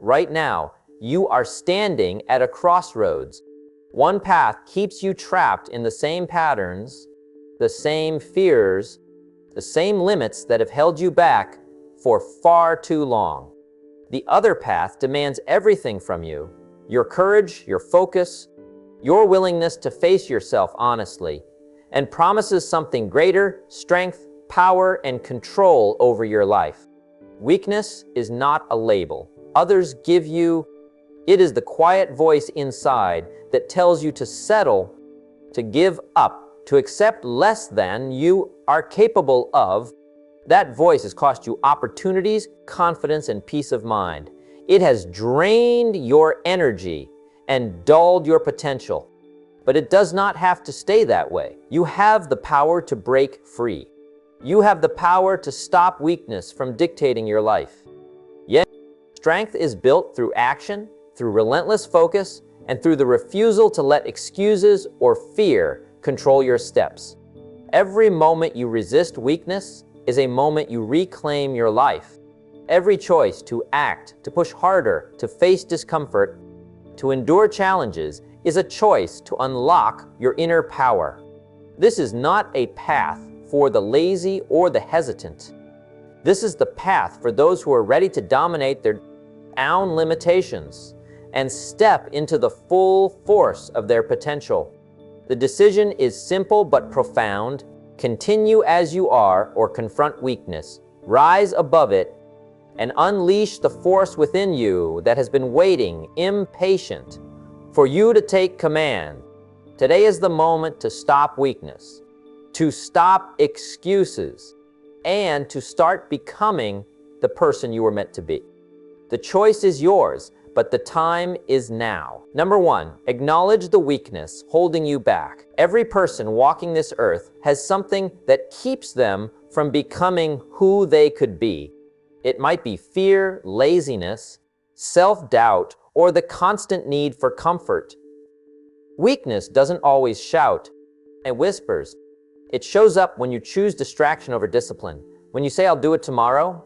Right now, you are standing at a crossroads. One path keeps you trapped in the same patterns, the same fears, the same limits that have held you back for far too long. The other path demands everything from you: your courage, your focus, your willingness to face yourself honestly, and promises something greater: strength, power, and control over your life. Weakness is not a label others give you. It is the quiet voice inside that tells you to settle, to give up, to accept less than you are capable of. That voice has cost you opportunities, confidence, and peace of mind. It has drained your energy and dulled your potential. But it does not have to stay that way. You have the power to break free. You have the power to stop weakness from dictating your life. Yet, strength is built through action, through relentless focus, and through the refusal to let excuses or fear control your steps. Every moment you resist weakness is a moment you reclaim your life. Every choice to act, to push harder, to face discomfort, to endure challenges is a choice to unlock your inner power. This is not a path for the lazy or the hesitant. This is the path for those who are ready to dominate their own limitations and step into the full force of their potential. The decision is simple but profound. Continue as you are or confront weakness. Rise above it and unleash the force within you that has been waiting, impatient, for you to take command. Today is the moment to stop weakness, to stop excuses, and to start becoming the person you were meant to be. The choice is yours, but the time is now. Number 1, acknowledge the weakness holding you back. Every person walking this earth has something that keeps them from becoming who they could be. It might be fear, laziness, self-doubt, or the constant need for comfort. Weakness doesn't always shout, it whispers. It shows up when you choose distraction over discipline, when you say, "I'll do it tomorrow,"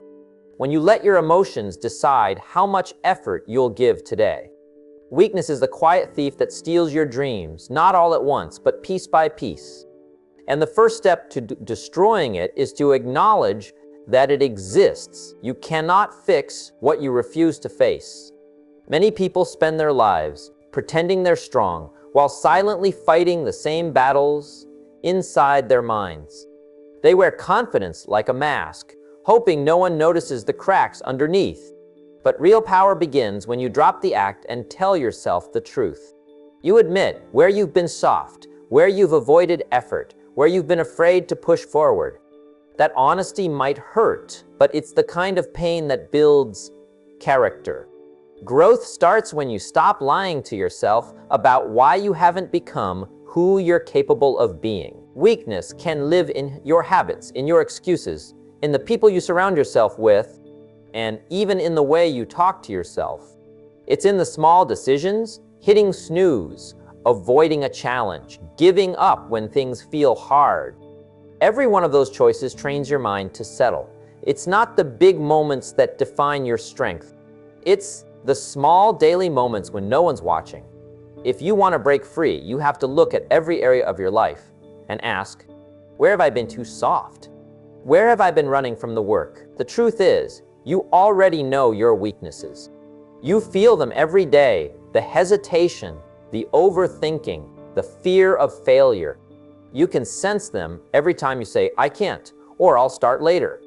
when you let your emotions decide how much effort you'll give today. Weakness is the quiet thief that steals your dreams, not all at once, but piece by piece. And the first step to destroying it is to acknowledge that it exists. You cannot fix what you refuse to face. Many people spend their lives pretending they're strong while silently fighting the same battles inside their minds. They wear confidence like a mask, hoping no one notices the cracks underneath. But real power begins when you drop the act and tell yourself the truth. You admit where you've been soft, where you've avoided effort, where you've been afraid to push forward. That honesty might hurt, but it's the kind of pain that builds character. Growth starts when you stop lying to yourself about why you haven't become who you're capable of being. Weakness can live in your habits, in your excuses, in the people you surround yourself with, and even in the way you talk to yourself. It's in the small decisions, hitting snooze, avoiding a challenge, giving up when things feel hard. Every one of those choices trains your mind to settle. It's not the big moments that define your strength. It's the small daily moments when no one's watching. If you want to break free, you have to look at every area of your life and ask, where have I been too soft? Where have I been running from the work? The truth is, you already know your weaknesses. You feel them every day: the hesitation, the overthinking, the fear of failure. You can sense them every time you say, "I can't," or "I'll start later."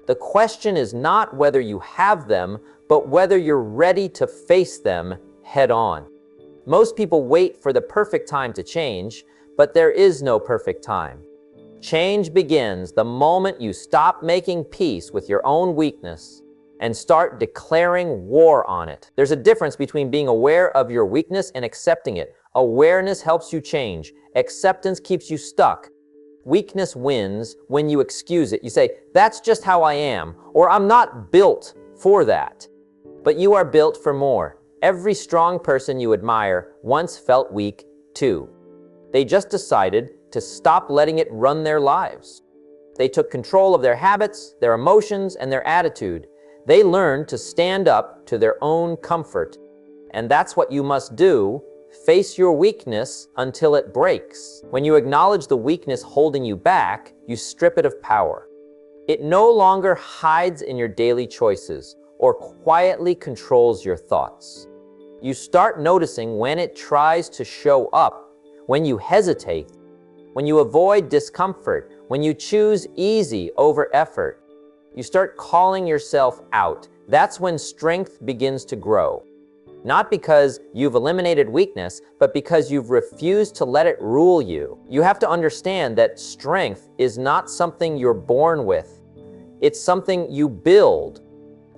The question is not whether you have them, but whether you're ready to face them head on. Most people wait for the perfect time to change, but there is no perfect time. Change begins the moment you stop making peace with your own weakness and start declaring war on it. There's a difference between being aware of your weakness and accepting it. Awareness helps you change. Acceptance keeps you stuck. Weakness wins when you excuse it. You say, "That's just how I am," or "I'm not built for that." But you are built for more. Every strong person you admire once felt weak too. They just decided to stop letting it run their lives. They took control of their habits, their emotions, and their attitude. They learn to stand up to their own comfort. And that's what you must do. Face your weakness until it breaks. When you acknowledge the weakness holding you back, you strip it of power. It no longer hides in your daily choices or quietly controls your thoughts. You start noticing when it tries to show up, when you hesitate, when you avoid discomfort, when you choose easy over effort. You start calling yourself out. That's when strength begins to grow. Not because you've eliminated weakness, but because you've refused to let it rule you. You have to understand that strength is not something you're born with. It's something you build.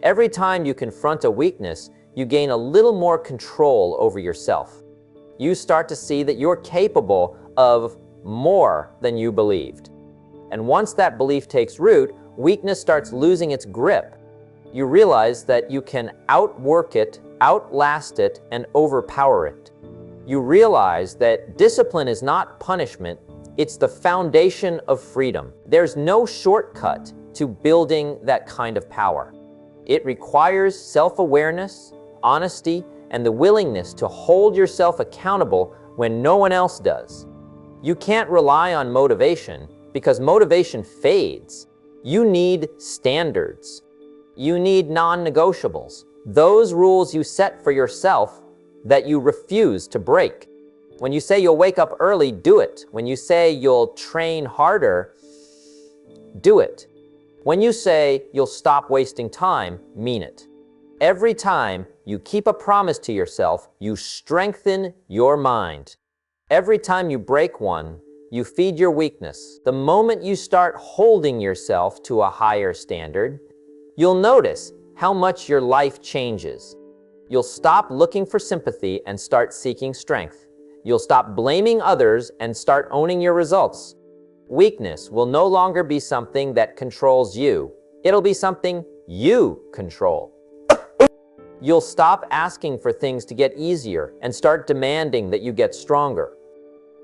Every time you confront a weakness, you gain a little more control over yourself. You start to see that you're capable of more than you believed. And once that belief takes root, weakness starts losing its grip. You realize that you can outwork it, outlast it, and overpower it. You realize that discipline is not punishment, it's the foundation of freedom. There's no shortcut to building that kind of power. It requires self-awareness, honesty, and the willingness to hold yourself accountable when no one else does. You can't rely on motivation because motivation fades. You need standards. You need non-negotiables. Those rules you set for yourself that you refuse to break. When you say you'll wake up early, do it. When you say you'll train harder, do it. When you say you'll stop wasting time, mean it. Every time you keep a promise to yourself, you strengthen your mind. Every time you break one, you feed your weakness. The moment you start holding yourself to a higher standard, you'll notice how much your life changes. You'll stop looking for sympathy and start seeking strength. You'll stop blaming others and start owning your results. Weakness will no longer be something that controls you. It'll be something you control. You'll stop asking for things to get easier and start demanding that you get stronger.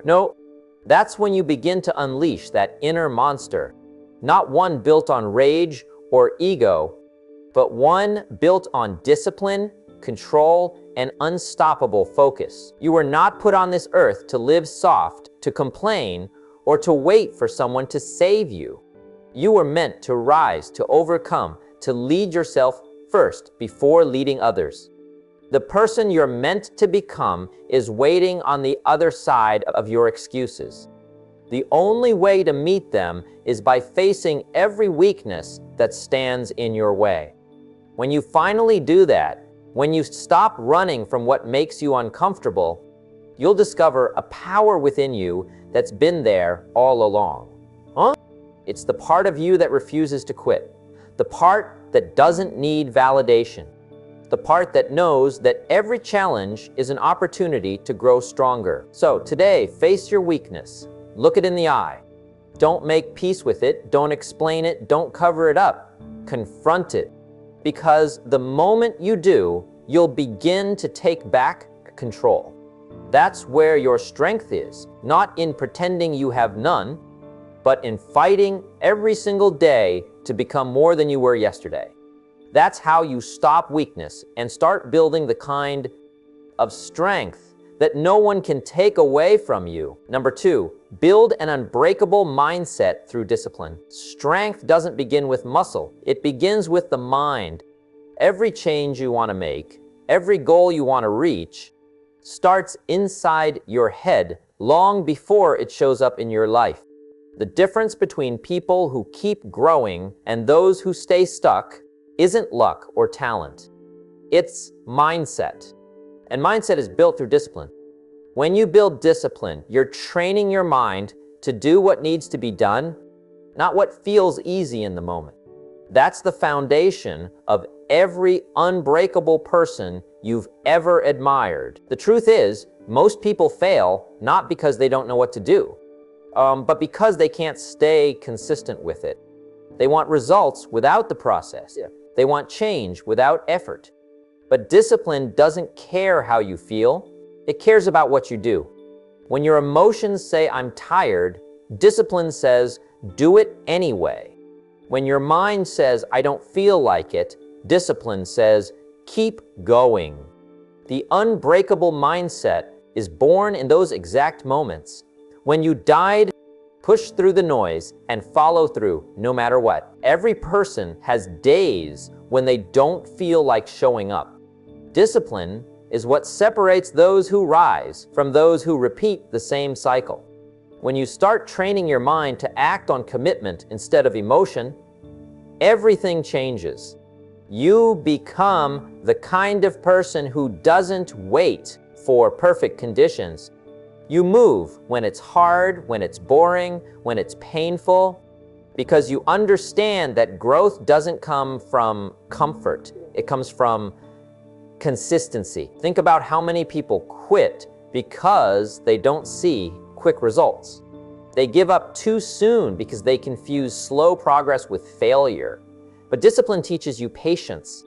No, that's when you begin to unleash that inner monster, not one built on rage or ego, but one built on discipline, control, and unstoppable focus. You were not put on this earth to live soft, to complain, or to wait for someone to save you. You were meant to rise, to overcome, to lead yourself first before leading others. The person you're meant to become is waiting on the other side of your excuses. The only way to meet them is by facing every weakness that stands in your way. When you finally do that, when you stop running from what makes you uncomfortable, you'll discover a power within you that's been there all along. Huh? It's the part of you that refuses to quit, the part that doesn't need validation, the part that knows that every challenge is an opportunity to grow stronger. So today, face your weakness. Look it in the eye. Don't make peace with it. Don't explain it. Don't cover it up. Confront it. Because the moment you do, you'll begin to take back control. That's where your strength is, not in pretending you have none, but in fighting every single day to become more than you were yesterday. That's how you stop weakness and start building the kind of strength that no one can take away from you. Number 2, build an unbreakable mindset through discipline. Strength doesn't begin with muscle. It begins with the mind. Every change you want to make, every goal you want to reach, starts inside your head long before it shows up in your life. The difference between people who keep growing and those who stay stuck isn't luck or talent. It's mindset. And mindset is built through discipline. When you build discipline, you're training your mind to do what needs to be done, not what feels easy in the moment. That's the foundation of every unbreakable person you've ever admired. The truth is, most people fail not because they don't know what to do, but because they can't stay consistent with it. They want results without the process. They want change without effort. But discipline doesn't care how you feel. It cares about what you do. When your emotions say, "I'm tired," discipline says, "Do it anyway." When your mind says, "I don't feel like it," Discipline says, keep going. The unbreakable mindset is born in those exact moments. When you died, push through the noise and follow through no matter what. Every person has days when they don't feel like showing up. Discipline is what separates those who rise from those who repeat the same cycle. When you start training your mind to act on commitment instead of emotion, everything changes. You become the kind of person who doesn't wait for perfect conditions. You move when it's hard, when it's boring, when it's painful, because you understand that growth doesn't come from comfort. It comes from consistency. Think about how many people quit because they don't see quick results. They give up too soon because they confuse slow progress with failure. But discipline teaches you patience.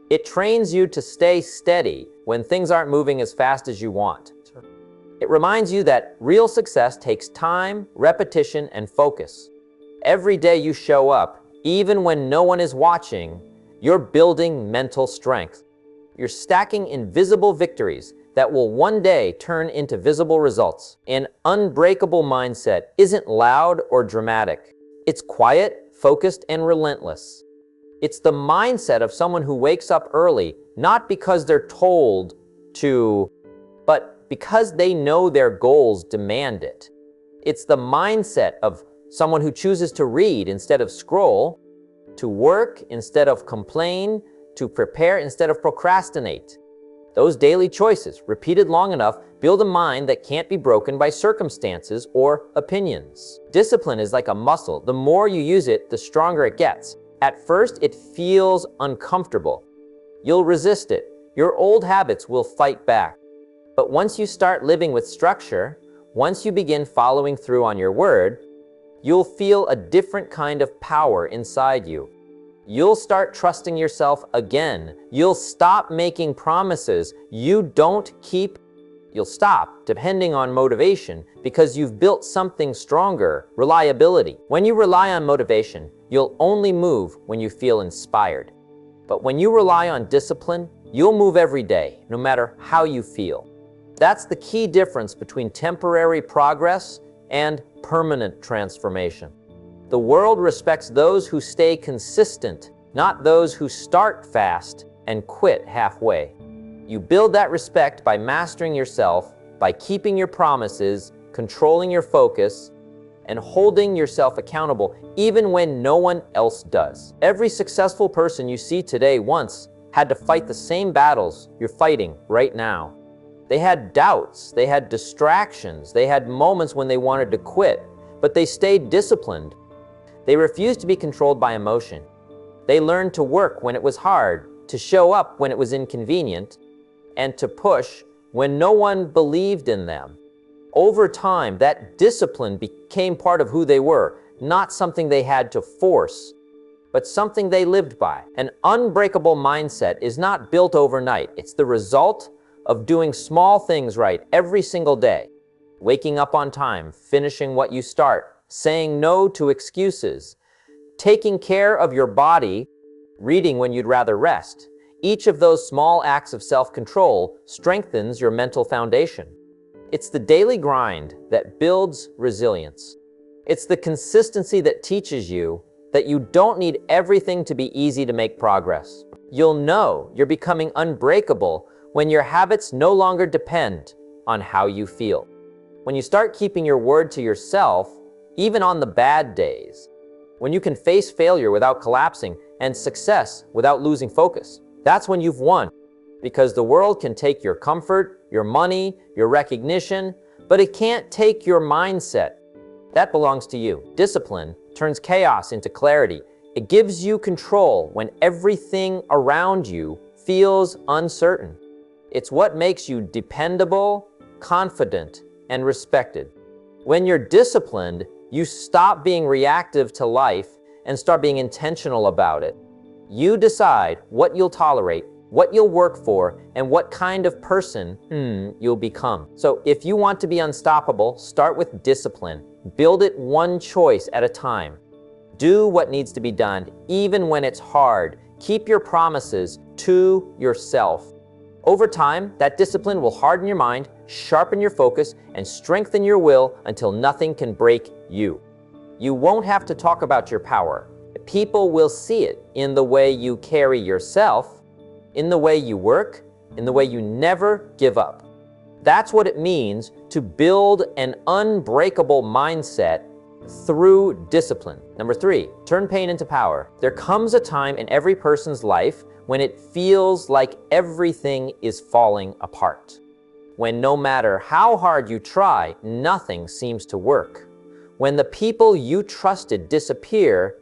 It trains you to stay steady when things aren't moving as fast as you want. It reminds you that real success takes time, repetition, and focus. Every day you show up, even when no one is watching, you're building mental strength. You're stacking invisible victories that will one day turn into visible results. An unbreakable mindset isn't loud or dramatic. It's quiet, focused, and relentless. It's the mindset of someone who wakes up early, not because they're told to, but because they know their goals demand it. It's the mindset of someone who chooses to read instead of scroll, to work instead of complain, to prepare instead of procrastinate. Those daily choices, repeated long enough, build a mind that can't be broken by circumstances or opinions. Discipline is like a muscle. The more you use it, the stronger it gets. At first, it feels uncomfortable. You'll resist it. Your old habits will fight back. But once you start living with structure, once you begin following through on your word, you'll feel a different kind of power inside you. You'll start trusting yourself again. You'll stop making promises you don't keep. You'll stop depending on motivation because you've built something stronger, reliability. When you rely on motivation, you'll only move when you feel inspired. But when you rely on discipline, you'll move every day, no matter how you feel. That's the key difference between temporary progress and permanent transformation. The world respects those who stay consistent, not those who start fast and quit halfway. You build that respect by mastering yourself, by keeping your promises, controlling your focus, and holding yourself accountable even when no one else does. Every successful person you see today once had to fight the same battles you're fighting right now. They had doubts, they had distractions, they had moments when they wanted to quit, but they stayed disciplined. They refused to be controlled by emotion. They learned to work when it was hard, to show up when it was inconvenient, and to push when no one believed in them. Over time, that discipline became part of who they were, not something they had to force, but something they lived by. An unbreakable mindset is not built overnight. It's the result of doing small things right every single day. Waking up on time, finishing what you start, saying no to excuses, taking care of your body, reading when you'd rather rest. Each of those small acts of self-control strengthens your mental foundation. It's the daily grind that builds resilience. It's the consistency that teaches you that you don't need everything to be easy to make progress. You'll know you're becoming unbreakable when your habits no longer depend on how you feel. When you start keeping your word to yourself, even on the bad days, when you can face failure without collapsing and success without losing focus, that's when you've won. Because the world can take your comfort, your money, your recognition, but it can't take your mindset. That belongs to you. Discipline turns chaos into clarity. It gives you control when everything around you feels uncertain. It's what makes you dependable, confident, and respected. When you're disciplined, you stop being reactive to life and start being intentional about it. You decide what you'll tolerate, what you'll work for, and what kind of person you'll become. So if you want to be unstoppable, start with discipline. Build it one choice at a time. Do what needs to be done, even when it's hard, Keep your promises to yourself. Over time, that discipline will harden your mind, sharpen your focus, and strengthen your will until nothing can break you. You won't have to talk about your power. People will see it in the way you carry yourself, in the way you work, in the way you never give up. That's what it means to build an unbreakable mindset through discipline. Number 3, turn pain into power. There comes a time in every person's life when it feels like everything is falling apart. When no matter how hard you try, nothing seems to work. When the people you trusted disappear,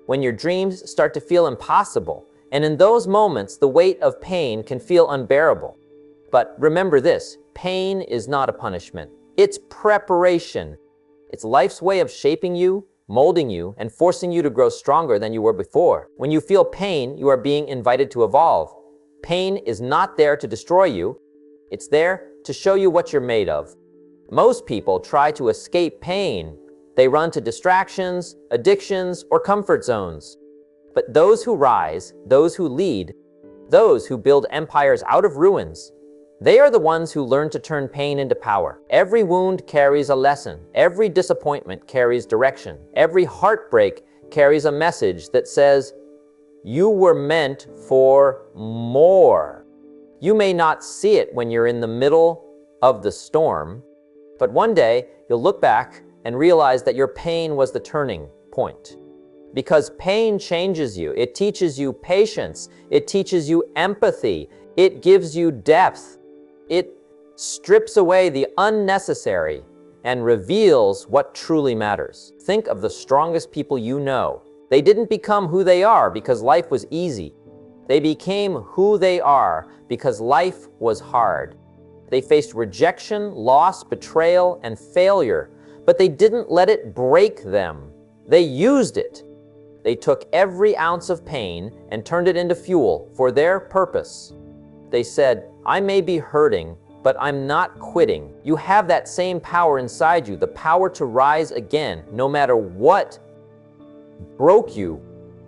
when your dreams start to feel impossible, and in those moments, the weight of pain can feel unbearable. But remember this, pain is not a punishment. It's preparation. It's life's way of shaping you, molding you, and forcing you to grow stronger than you were before. When you feel pain, you are being invited to evolve. Pain is not there to destroy you. It's there to show you what you're made of. Most people try to escape pain. They run to distractions, addictions, or comfort zones. But those who rise, those who lead, those who build empires out of ruins, they are the ones who learn to turn pain into power. Every wound carries a lesson. Every disappointment carries direction. Every heartbreak carries a message that says, you were meant for more. You may not see it when you're in the middle of the storm, but one day you'll look back and realize that your pain was the turning point. Because pain changes you. It teaches you patience. It teaches you empathy. It gives you depth. It strips away the unnecessary and reveals what truly matters. Think of the strongest people you know. They didn't become who they are because life was easy. They became who they are because life was hard. They faced rejection, loss, betrayal, and failure, but they didn't let it break them. They used it. They took every ounce of pain and turned it into fuel for their purpose. They said, I may be hurting, but I'm not quitting. You have that same power inside you, the power to rise again, no matter what broke you,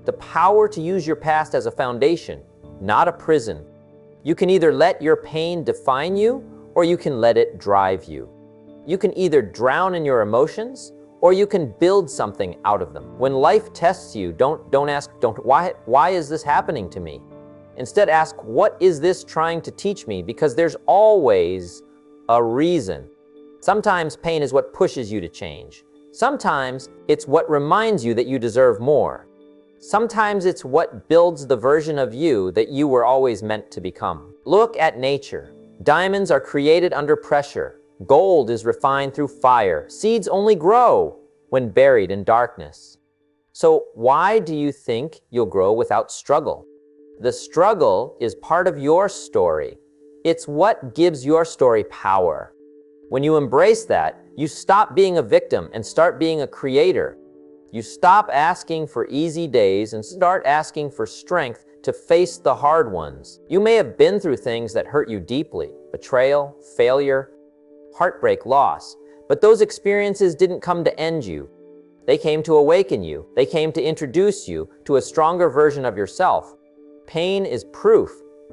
the power to use your past as a foundation, not a prison. You can either let your pain define you, or you can let it drive you. You can either drown in your emotions, or you can build something out of them. When life tests you, don't ask, why is this happening to me? Instead, ask, what is this trying to teach me? Because there's always a reason. Sometimes pain is what pushes you to change. Sometimes it's what reminds you that you deserve more. Sometimes it's what builds the version of you that you were always meant to become. Look at nature. Diamonds are created under pressure. Gold is refined through fire. Seeds only grow when buried in darkness. So why do you think you'll grow without struggle? The struggle is part of your story. It's what gives your story power. When you embrace that, you stop being a victim and start being a creator. You stop asking for easy days and start asking for strength to face the hard ones. You may have been through things that hurt you deeply, betrayal, failure, heartbreak, loss, but those experiences didn't come to end you. They came to awaken you. They came to introduce you to a stronger version of yourself. Pain is proof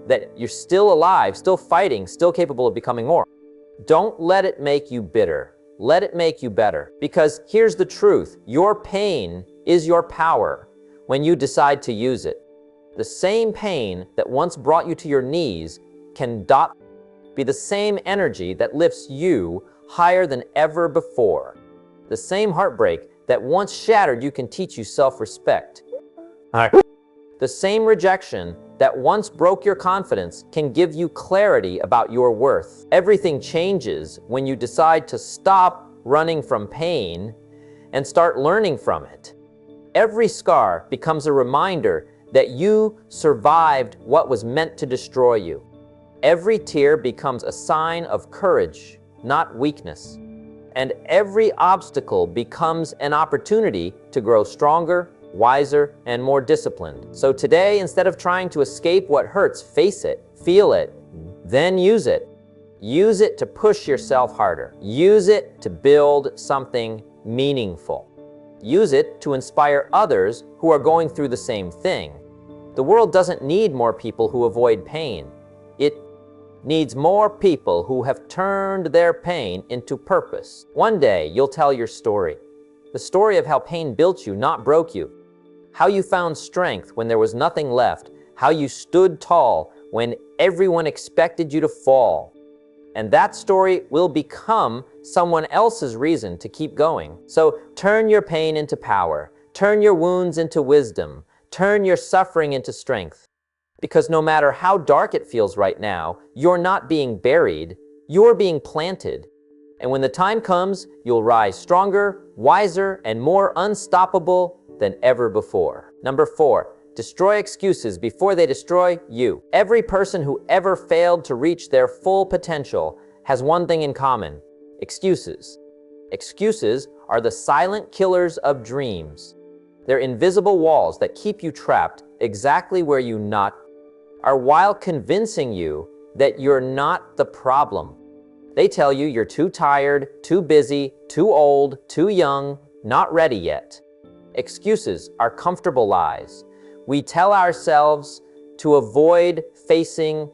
that you're still alive, still fighting, still capable of becoming more. Don't let it make you bitter. Let it make you better. Because here's the truth. Your pain is your power when you decide to use it. The same pain that once brought you to your knees can be the same energy that lifts you higher than ever before. The same heartbreak that once shattered you can teach you self-respect. The same rejection that once broke your confidence can give you clarity about your worth. Everything changes when you decide to stop running from pain and start learning from it. Every scar becomes a reminder that you survived what was meant to destroy you. Every tear becomes a sign of courage, not weakness. And every obstacle becomes an opportunity to grow stronger, wiser, and more disciplined. So today, instead of trying to escape what hurts, face it, feel it, then use it. Use it to push yourself harder. Use it to build something meaningful. Use it to inspire others who are going through the same thing. The world doesn't need more people who avoid pain. It needs more people who have turned their pain into purpose. One day, you'll tell your story. The story of how pain built you, not broke you. How you found strength when there was nothing left. How you stood tall when everyone expected you to fall. And that story will become someone else's reason to keep going. So turn your pain into power. Turn your wounds into wisdom. Turn your suffering into strength. Because no matter how dark it feels right now, you're not being buried, you're being planted. And when the time comes, you'll rise stronger, wiser, and more unstoppable than ever before. Number 4, destroy excuses before they destroy you. Every person who ever failed to reach their full potential has one thing in common: excuses. Excuses are the silent killers of dreams. They're invisible walls that keep you trapped exactly where you are while convincing you that you're not the problem. They tell you you're too tired, too busy, too old, too young, not ready yet. Excuses are comfortable lies. We tell ourselves to avoid facing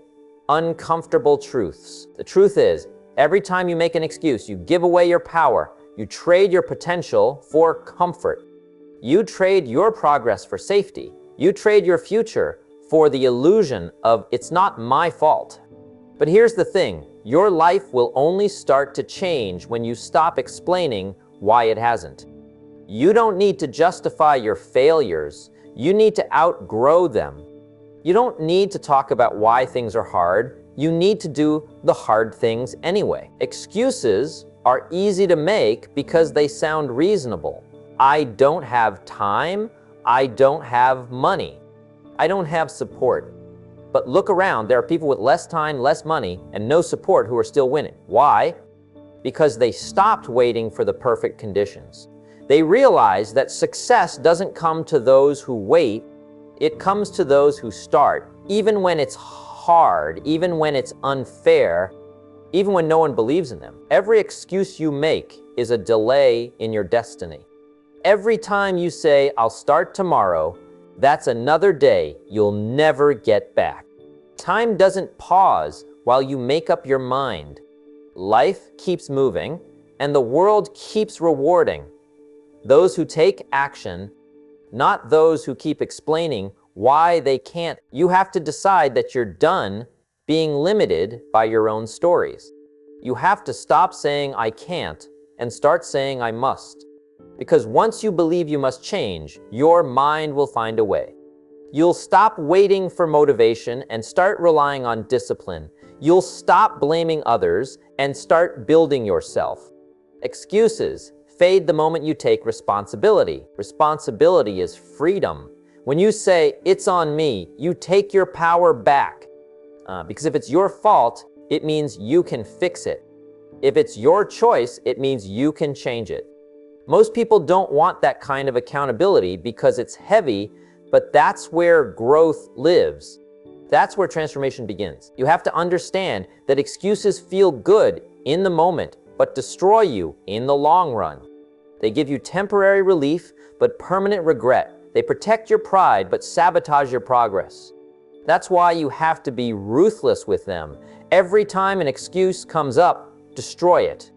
uncomfortable truths. The truth is, every time you make an excuse, you give away your power. You trade your potential for comfort. You trade your progress for safety. You trade your future for the illusion of "it's not my fault." But here's the thing, your life will only start to change when you stop explaining why it hasn't. You don't need to justify your failures. You need to outgrow them. You don't need to talk about why things are hard. You need to do the hard things anyway. Excuses are easy to make because they sound reasonable. I don't have time. I don't have money. I don't have support. But look around, there are people with less time, less money, and no support who are still winning. Why? Because they stopped waiting for the perfect conditions. They realized that success doesn't come to those who wait, it comes to those who start, even when it's hard, even when it's unfair, even when no one believes in them. Every excuse you make is a delay in your destiny. Every time you say, "I'll start tomorrow," that's another day you'll never get back. Time doesn't pause while you make up your mind. Life keeps moving, and the world keeps rewarding those who take action, not those who keep explaining why they can't. You have to decide that you're done being limited by your own stories. You have to stop saying "I can't" and start saying "I must." Because once you believe you must change, your mind will find a way. You'll stop waiting for motivation and start relying on discipline. You'll stop blaming others and start building yourself. Excuses fade the moment you take responsibility. Responsibility is freedom. When you say, "It's on me," you take your power back. Because if it's your fault, it means you can fix it. If it's your choice, it means you can change it. Most people don't want that kind of accountability because it's heavy, but that's where growth lives. That's where transformation begins. You have to understand that excuses feel good in the moment, but destroy you in the long run. They give you temporary relief, but permanent regret. They protect your pride, but sabotage your progress. That's why you have to be ruthless with them. Every time an excuse comes up, destroy it.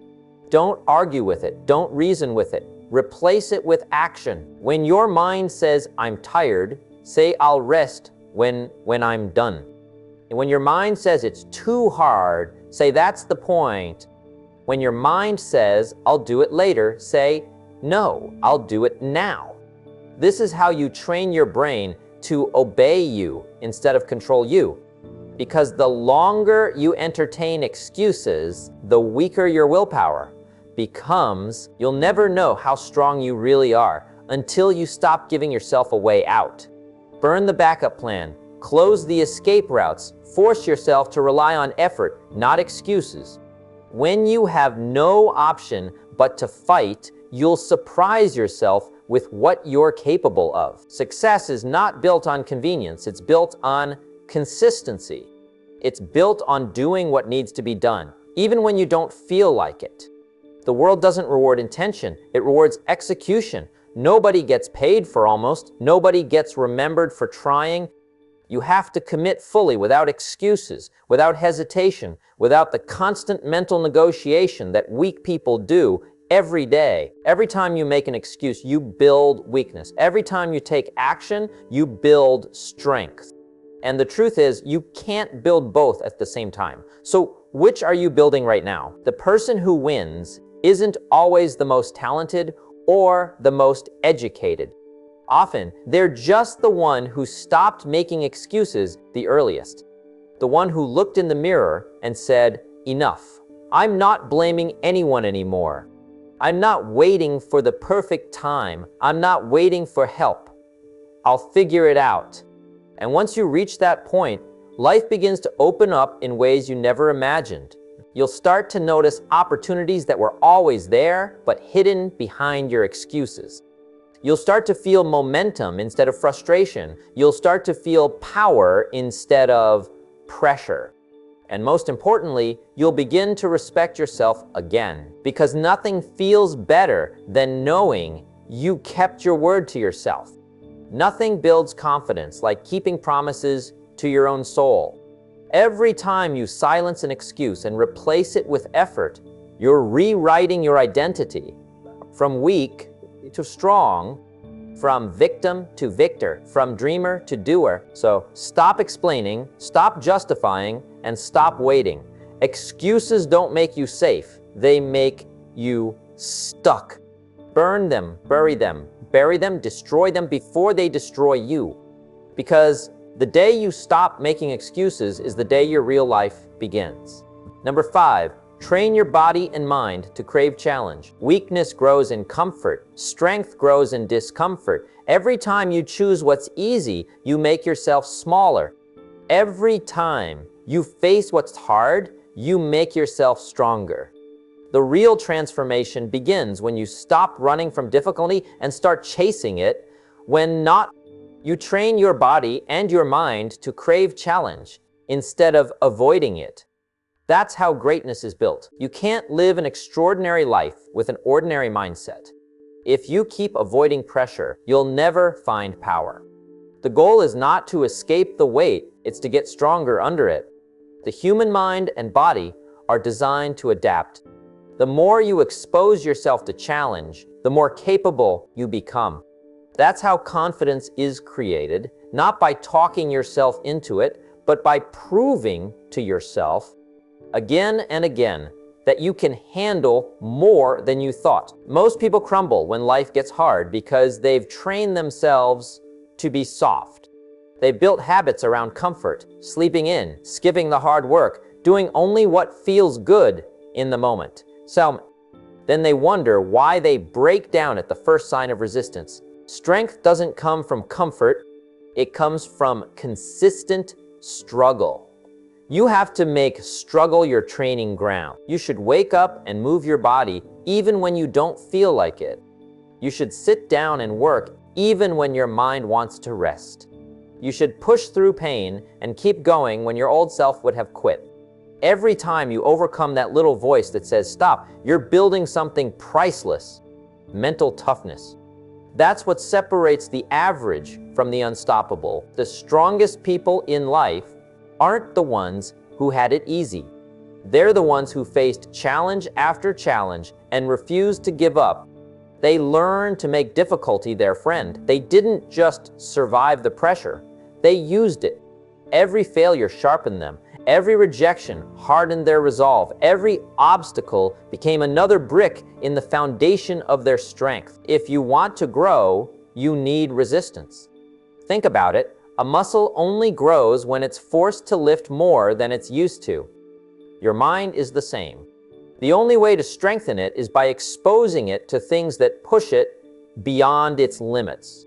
Don't argue with it. Don't reason with it. Replace it with action. When your mind says, "I'm tired," say, "I'll rest when I'm done." And when your mind says it's too hard, say, "That's the point." When your mind says, "I'll do it later," say, "No, I'll do it now." This is how you train your brain to obey you instead of control you. Because the longer you entertain excuses, the weaker your willpower becomes. You'll never know how strong you really are until you stop giving yourself a way out. Burn the backup plan, close the escape routes, force yourself to rely on effort, not excuses. When you have no option but to fight, you'll surprise yourself with what you're capable of. Success is not built on convenience, it's built on consistency. It's built on doing what needs to be done, even when you don't feel like it. The world doesn't reward intention, it rewards execution. Nobody gets paid for almost, nobody gets remembered for trying, You have to commit fully without excuses, without hesitation, without the constant mental negotiation that weak people do every day. Every time you make an excuse, you build weakness. Every time you take action, you build strength. And the truth is, you can't build both at the same time. So which are you building right now? The person who wins isn't always the most talented or the most educated. Often, they're just the one who stopped making excuses the earliest. The one who looked in the mirror and said, enough. I'm not blaming anyone anymore. I'm not waiting for the perfect time. I'm not waiting for help. I'll figure it out. And once you reach that point, life begins to open up in ways you never imagined. You'll start to notice opportunities that were always there, but hidden behind your excuses. You'll start to feel momentum instead of frustration. You'll start to feel power instead of pressure. And most importantly, you'll begin to respect yourself again, because nothing feels better than knowing you kept your word to yourself. Nothing builds confidence like keeping promises to your own soul. Every time you silence an excuse and replace it with effort, you're rewriting your identity from weak to strong, from victim to victor, from dreamer to doer. So stop explaining, stop justifying, and stop waiting. Excuses don't make you safe. They make you stuck. Burn them, bury them, destroy them before they destroy you. Because the day you stop making excuses is the day your real life begins. Number 5, train your body and mind to crave challenge. Weakness grows in comfort. Strength grows in discomfort. Every time you choose what's easy, you make yourself smaller. Every time you face what's hard, you make yourself stronger. The real transformation begins when you stop running from difficulty and start chasing it. You train your body and your mind to crave challenge instead of avoiding it. That's how greatness is built. You can't live an extraordinary life with an ordinary mindset. If you keep avoiding pressure, you'll never find power. The goal is not to escape the weight, it's to get stronger under it. The human mind and body are designed to adapt. The more you expose yourself to challenge, the more capable you become. That's how confidence is created, not by talking yourself into it, but by proving to yourself again and again that you can handle more than you thought. Most people crumble when life gets hard because they've trained themselves to be soft. They've built habits around comfort, sleeping in, skipping the hard work, doing only what feels good in the moment. So then they wonder why they break down at the first sign of resistance. Strength doesn't come from comfort, it comes from consistent struggle. You have to make struggle your training ground. You should wake up and move your body even when you don't feel like it. You should sit down and work even when your mind wants to rest. You should push through pain and keep going when your old self would have quit. Every time you overcome that little voice that says stop, you're building something priceless. Mental toughness. That's what separates the average from the unstoppable. The strongest people in life aren't the ones who had it easy. They're the ones who faced challenge after challenge and refused to give up. They learned to make difficulty their friend. They didn't just survive the pressure, they used it. Every failure sharpened them. Every rejection hardened their resolve. Every obstacle became another brick in the foundation of their strength. If you want to grow, you need resistance. Think about it. A muscle only grows when it's forced to lift more than it's used to. Your mind is the same. The only way to strengthen it is by exposing it to things that push it beyond its limits.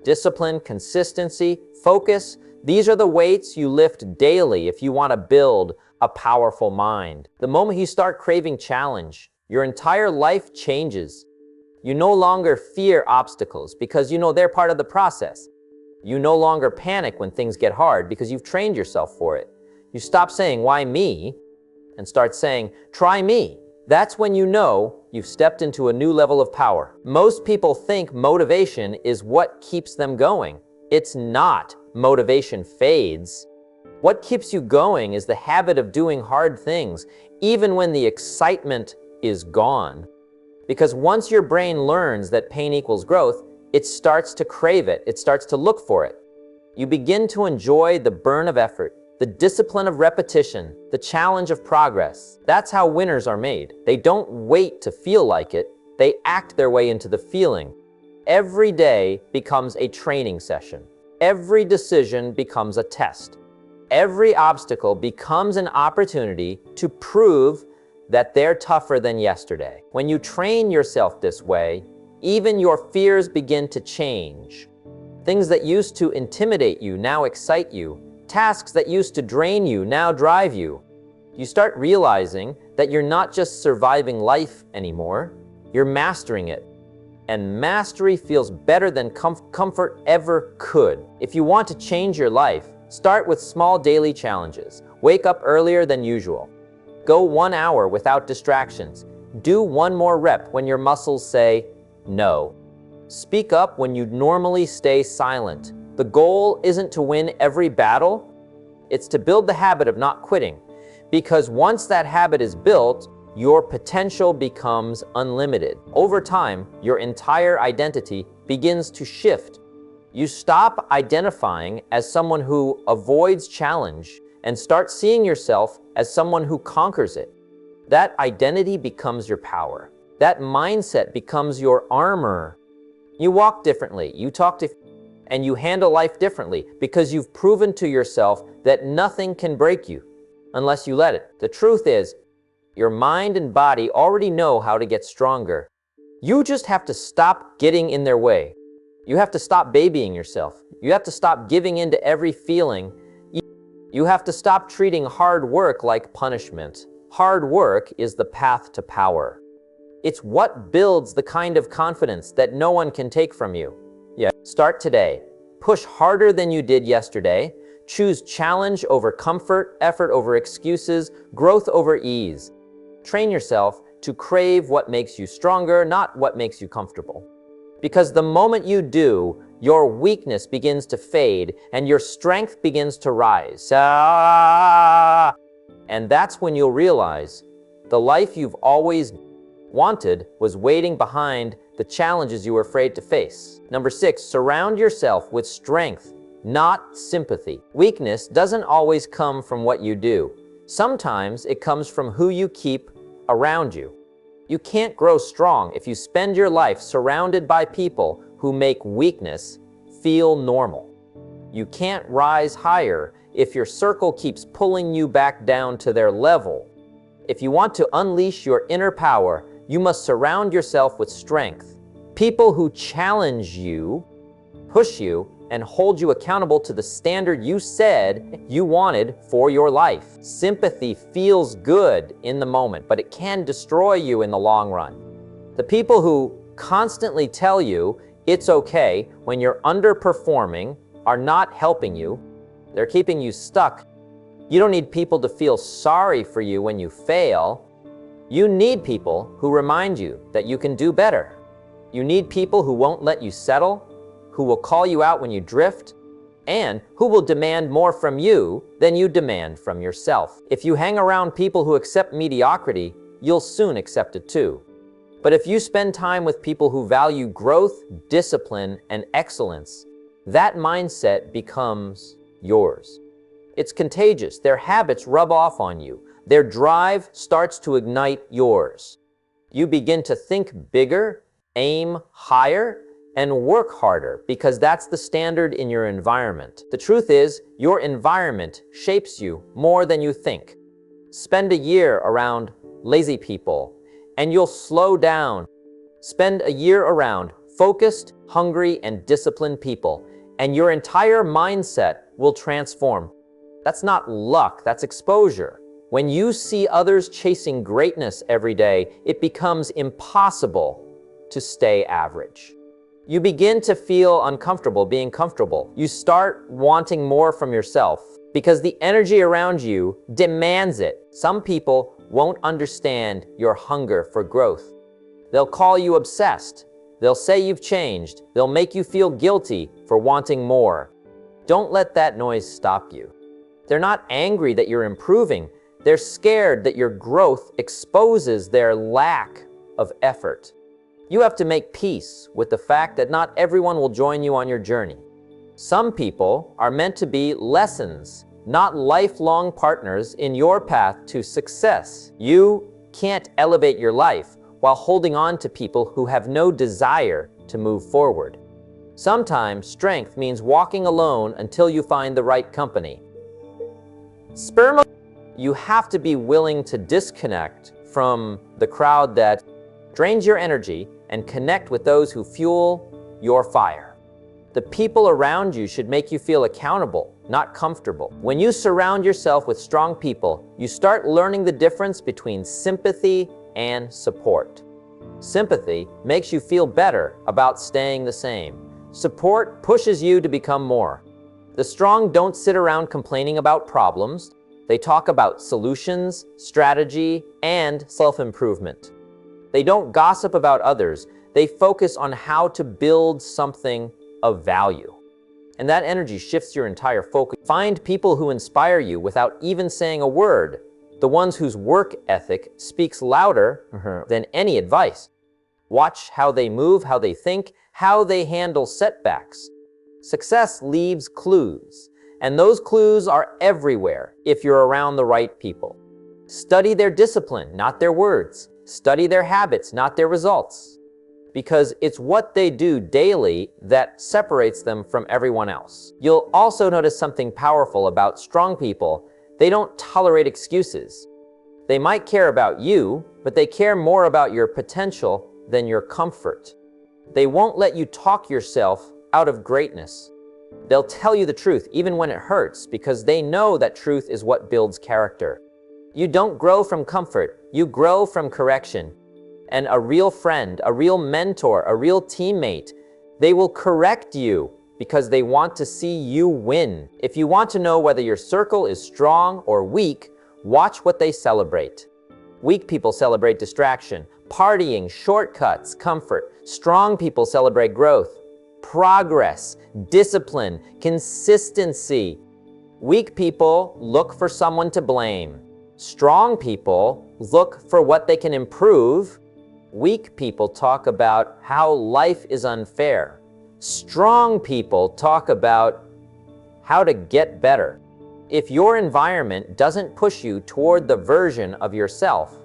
Discipline, consistency, focus, these are the weights you lift daily if you want to build a powerful mind. The moment you start craving challenge, your entire life changes. You no longer fear obstacles because you know they're part of the process. You no longer panic when things get hard because you've trained yourself for it. You stop saying, why me? And start saying, try me. That's when you know you've stepped into a new level of power. Most people think motivation is what keeps them going. It's not. motivation fades. What keeps you going is the habit of doing hard things, even when the excitement is gone. Because once your brain learns that pain equals growth, it starts to crave it. It starts to look for it. You begin to enjoy the burn of effort, the discipline of repetition, the challenge of progress. That's how winners are made. They don't wait to feel like it. They act their way into the feeling. Every day becomes a training session. Every decision becomes a test. Every obstacle becomes an opportunity to prove that they're tougher than yesterday. When you train yourself this way, even your fears begin to change. Things that used to intimidate you now excite you. Tasks that used to drain you now drive you. You start realizing that you're not just surviving life anymore, you're mastering it. And mastery feels better than comfort ever could. If you want to change your life, start with small daily challenges. Wake up earlier than usual. Go 1 hour without distractions. Do 1 more rep when your muscles say no. Speak up when you normally stay silent. The goal isn't to win every battle, it's to build the habit of not quitting. Because once that habit is built, your potential becomes unlimited. Over time, your entire identity begins to shift. You stop identifying as someone who avoids challenge and start seeing yourself as someone who conquers it. That identity becomes your power. That mindset becomes your armor. You walk differently, you talk differently, and you handle life differently because you've proven to yourself that nothing can break you unless you let it. The truth is, your mind and body already know how to get stronger. You just have to stop getting in their way. You have to stop babying yourself. You have to stop giving in to every feeling. You have to stop treating hard work like punishment. Hard work is the path to power. It's what builds the kind of confidence that no one can take from you. Yeah. Start today. Push harder than you did yesterday. Choose challenge over comfort, effort over excuses, growth over ease. Train yourself to crave what makes you stronger, not what makes you comfortable. Because the moment you do, your weakness begins to fade and your strength begins to rise. And that's when you'll realize the life you've always wanted was waiting behind the challenges you were afraid to face. Number 6, surround yourself with strength, not sympathy. Weakness doesn't always come from what you do. Sometimes it comes from who you keep around you. You can't grow strong if you spend your life surrounded by people who make weakness feel normal. You can't rise higher if your circle keeps pulling you back down to their level. If you want to unleash your inner power, you must surround yourself with strength. People who challenge you, push you, and hold you accountable to the standard you said you wanted for your life. Sympathy feels good in the moment, but it can destroy you in the long run. The people who constantly tell you it's okay when you're underperforming are not helping you. They're keeping you stuck. You don't need people to feel sorry for you when you fail. You need people who remind you that you can do better. You need people who won't let you settle, who will call you out when you drift, and who will demand more from you than you demand from yourself. If you hang around people who accept mediocrity, you'll soon accept it too. But if you spend time with people who value growth, discipline, and excellence, that mindset becomes yours. It's contagious. Their habits rub off on you. Their drive starts to ignite yours. You begin to think bigger, aim higher, and work harder because that's the standard in your environment. The truth is, your environment shapes you more than you think. Spend a year around lazy people and you'll slow down. Spend a year around focused, hungry, and disciplined people, and your entire mindset will transform. That's not luck, that's exposure. When you see others chasing greatness every day, it becomes impossible to stay average. You begin to feel uncomfortable being comfortable. You start wanting more from yourself because the energy around you demands it. Some people won't understand your hunger for growth. They'll call you obsessed. They'll say you've changed. They'll make you feel guilty for wanting more. Don't let that noise stop you. They're not angry that you're improving. They're scared that your growth exposes their lack of effort. You have to make peace with the fact that not everyone will join you on your journey. Some people are meant to be lessons, not lifelong partners in your path to success. You can't elevate your life while holding on to people who have no desire to move forward. Sometimes strength means walking alone until you find the right company. You have to be willing to disconnect from the crowd that drains your energy and connect with those who fuel your fire. The people around you should make you feel accountable, not comfortable. When you surround yourself with strong people, you start learning the difference between sympathy and support. Sympathy makes you feel better about staying the same. Support pushes you to become more. The strong don't sit around complaining about problems. They talk about solutions, strategy, and self-improvement. They don't gossip about others. They focus on how to build something of value. And that energy shifts your entire focus. Find people who inspire you without even saying a word. The ones whose work ethic speaks louder than any advice. Watch how they move, how they think, how they handle setbacks. Success leaves clues, and those clues are everywhere if you're around the right people. Study their discipline, not their words. Study their habits, not their results. Because it's what they do daily that separates them from everyone else. You'll also notice something powerful about strong people. They don't tolerate excuses. They might care about you, but they care more about your potential than your comfort. They won't let you talk yourself out of greatness. They'll tell you the truth even when it hurts because they know that truth is what builds character. You don't grow from comfort, you grow from correction. And a real friend, a real mentor, a real teammate, they will correct you because they want to see you win. If you want to know whether your circle is strong or weak, watch what they celebrate. Weak people celebrate distraction, partying, shortcuts, comfort. Strong people celebrate growth, progress, discipline, consistency. Weak people look for someone to blame. Strong people look for what they can improve. Weak people talk about how life is unfair. Strong people talk about how to get better. If your environment doesn't push you toward the version of yourself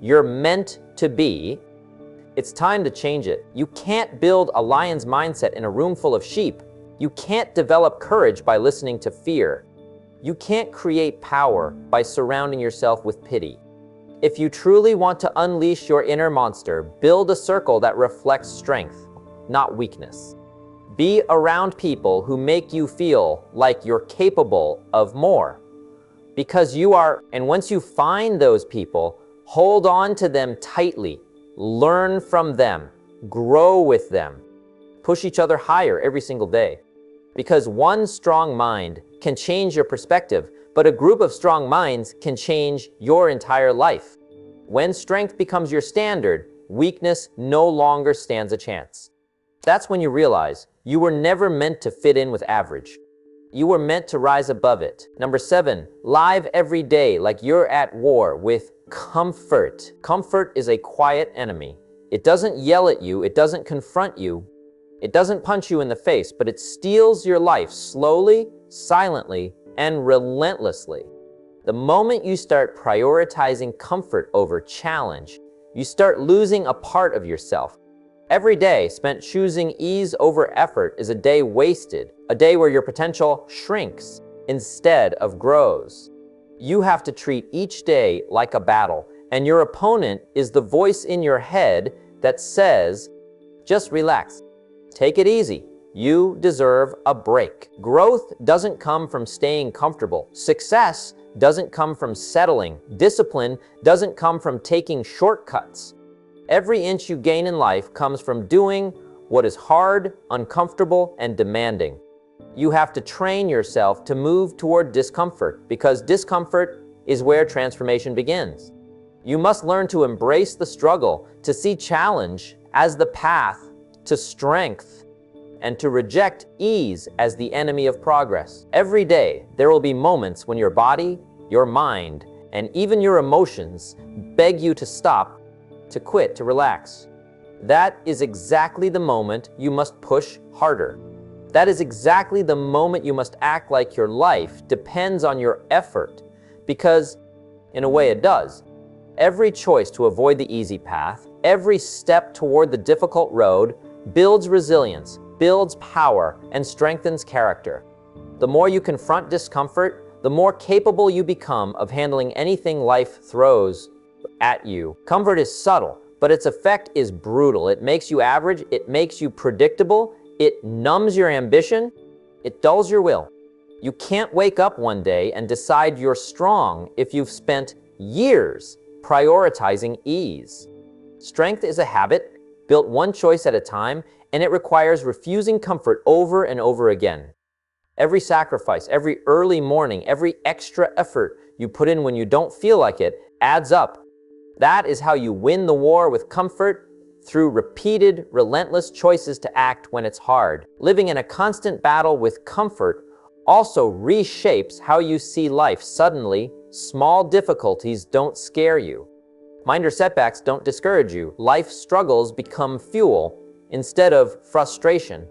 you're meant to be, it's time to change it. You can't build a lion's mindset in a room full of sheep. You can't develop courage by listening to fear. You can't create power by surrounding yourself with pity. If you truly want to unleash your inner monster, build a circle that reflects strength, not weakness. Be around people who make you feel like you're capable of more. Because you are, and once you find those people, hold on to them tightly. Learn from them. Grow with them. Push each other higher every single day. Because one strong mind can change your perspective, but a group of strong minds can change your entire life. When strength becomes your standard, weakness no longer stands a chance. That's when you realize you were never meant to fit in with average. You were meant to rise above it. Number 7, live every day like you're at war with comfort. Comfort is a quiet enemy. It doesn't yell at you, it doesn't confront you, it doesn't punch you in the face, but it steals your life slowly, silently, and relentlessly. The moment you start prioritizing comfort over challenge, you start losing a part of yourself. Every day spent choosing ease over effort is a day wasted, a day where your potential shrinks instead of grows. You have to treat each day like a battle, and your opponent is the voice in your head that says, just relax, take it easy, you deserve a break. Growth doesn't come from staying comfortable. Success doesn't come from settling. Discipline doesn't come from taking shortcuts. Every inch you gain in life comes from doing what is hard, uncomfortable, and demanding. You have to train yourself to move toward discomfort because discomfort is where transformation begins. You must learn to embrace the struggle, to see challenge as the path to strength. and to reject ease as the enemy of progress. Every day, there will be moments when your body, your mind, and even your emotions beg you to stop, to quit, to relax. That is exactly the moment you must push harder. That is exactly the moment you must act like your life depends on your effort, because, in a way, it does. Every choice to avoid the easy path, every step toward the difficult road, builds resilience, builds power, and strengthens character. The more you confront discomfort, the more capable you become of handling anything life throws at you. Comfort is subtle, but its effect is brutal. It makes you average, it makes you predictable, it numbs your ambition, it dulls your will. You can't wake up one day and decide you're strong if you've spent years prioritizing ease. Strength is a habit, built one choice at a time, and it requires refusing comfort over and over again. Every sacrifice, every early morning, every extra effort you put in when you don't feel like it adds up. That is how you win the war with comfort, through repeated, relentless choices to act when it's hard. Living in a constant battle with comfort also reshapes how you see life. Suddenly, small difficulties don't scare you. Minor setbacks don't discourage you. Life struggles become fuel instead of frustration.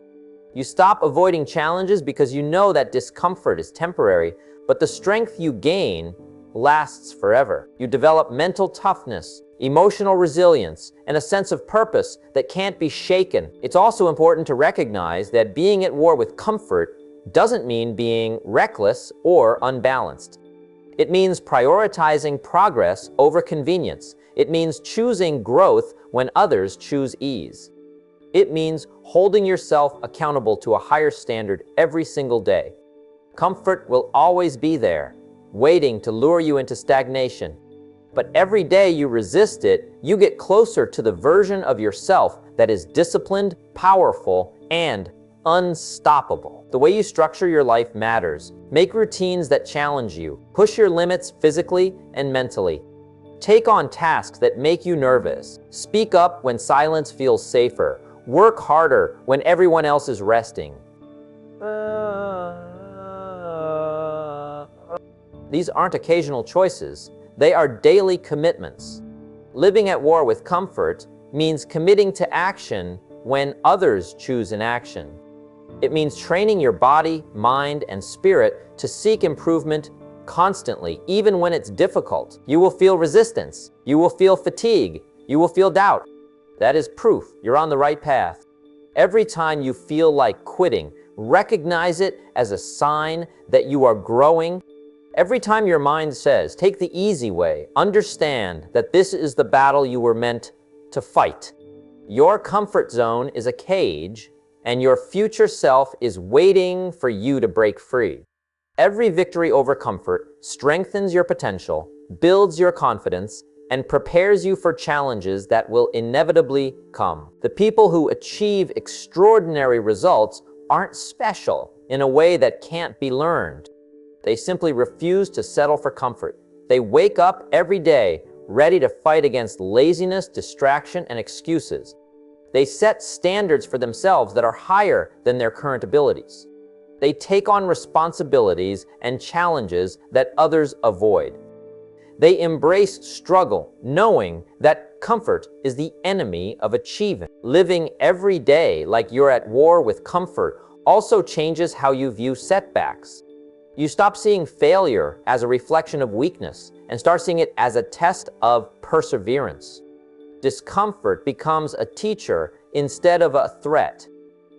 You stop avoiding challenges because you know that discomfort is temporary, but the strength you gain lasts forever. You develop mental toughness, emotional resilience, and a sense of purpose that can't be shaken. It's also important to recognize that being at war with comfort doesn't mean being reckless or unbalanced. It means prioritizing progress over convenience. It means choosing growth when others choose ease. It means holding yourself accountable to a higher standard every single day. Comfort will always be there, waiting to lure you into stagnation. But every day you resist it, you get closer to the version of yourself that is disciplined, powerful, and unstoppable. The way you structure your life matters. Make routines that challenge you. Push your limits physically and mentally. Take on tasks that make you nervous. Speak up when silence feels safer. Work harder when everyone else is resting. These aren't occasional choices. They are daily commitments. Living at war with comfort means committing to action when others choose inaction. It means training your body, mind, and spirit to seek improvement constantly, even when it's difficult. You will feel resistance. You will feel fatigue. You will feel doubt. That is proof you're on the right path. Every time you feel like quitting, recognize it as a sign that you are growing. Every time your mind says, take the easy way, understand that this is the battle you were meant to fight. Your comfort zone is a cage, and your future self is waiting for you to break free. Every victory over comfort strengthens your potential, builds your confidence, and prepares you for challenges that will inevitably come. The people who achieve extraordinary results aren't special in a way that can't be learned. They simply refuse to settle for comfort. They wake up every day ready to fight against laziness, distraction, and excuses. They set standards for themselves that are higher than their current abilities. They take on responsibilities and challenges that others avoid. They embrace struggle, knowing that comfort is the enemy of achievement. Living every day like you're at war with comfort also changes how you view setbacks. You stop seeing failure as a reflection of weakness and start seeing it as a test of perseverance. Discomfort becomes a teacher instead of a threat.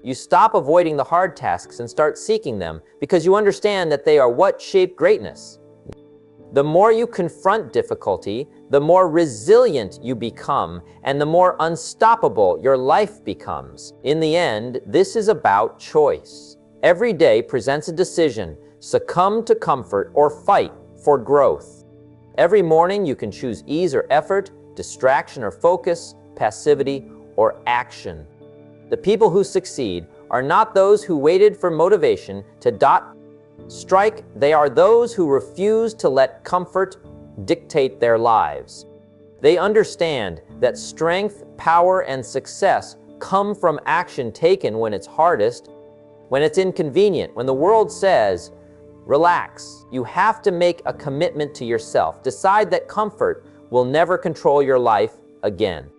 You stop avoiding the hard tasks and start seeking them because you understand that they are what shape greatness. The more you confront difficulty, the more resilient you become and the more unstoppable your life becomes. In the end, this is about choice. Every day presents a decision: succumb to comfort or fight for growth. Every morning you can choose ease or effort, distraction or focus, passivity or action. The people who succeed are not those who waited for motivation to strike. They are those who refuse to let comfort dictate their lives. They understand that strength, power, and success come from action taken when it's hardest, when it's inconvenient, when the world says, relax. You have to make a commitment to yourself. Decide that comfort will never control your life again.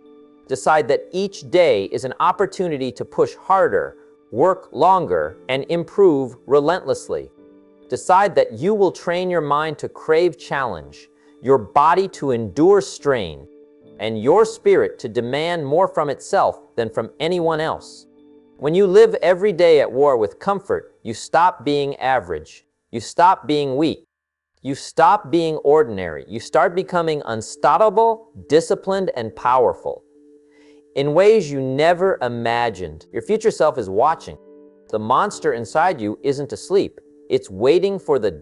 Decide that each day is an opportunity to push harder, work longer, and improve relentlessly. Decide that you will train your mind to crave challenge, your body to endure strain, and your spirit to demand more from itself than from anyone else. When you live every day at war with comfort, you stop being average. You stop being weak. You stop being ordinary. You start becoming unstoppable, disciplined, and powerful in ways you never imagined. Your future self is watching. The monster inside you isn't asleep. It's waiting for the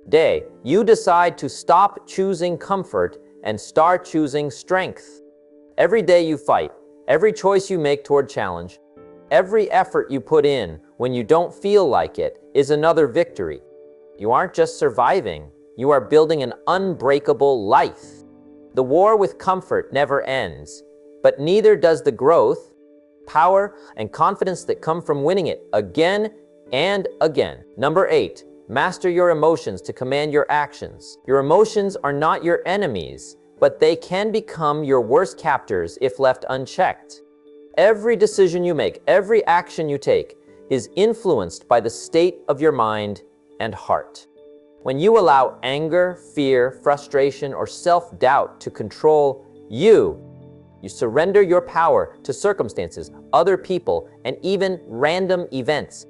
day you decide to stop choosing comfort and start choosing strength. Every day you fight, every choice you make toward challenge, every effort you put in when you don't feel like it is another victory. You aren't just surviving, you are building an unbreakable life. The war with comfort never ends, but neither does the growth, power, and confidence that come from winning it again and again. Number 8, master your emotions to command your actions. Your emotions are not your enemies, but they can become your worst captors if left unchecked. Every decision you make, every action you take, is influenced by the state of your mind and heart. When you allow anger, fear, frustration, or self-doubt to control you surrender your power to circumstances, other people, and even random events.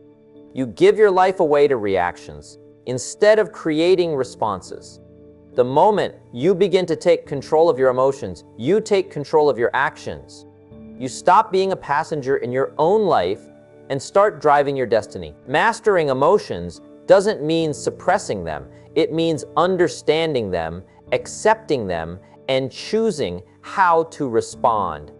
You give your life away to reactions instead of creating responses. The moment you begin to take control of your emotions, you take control of your actions. You stop being a passenger in your own life and start driving your destiny. Mastering emotions doesn't mean suppressing them. It means understanding them, accepting them, and choosing how to respond.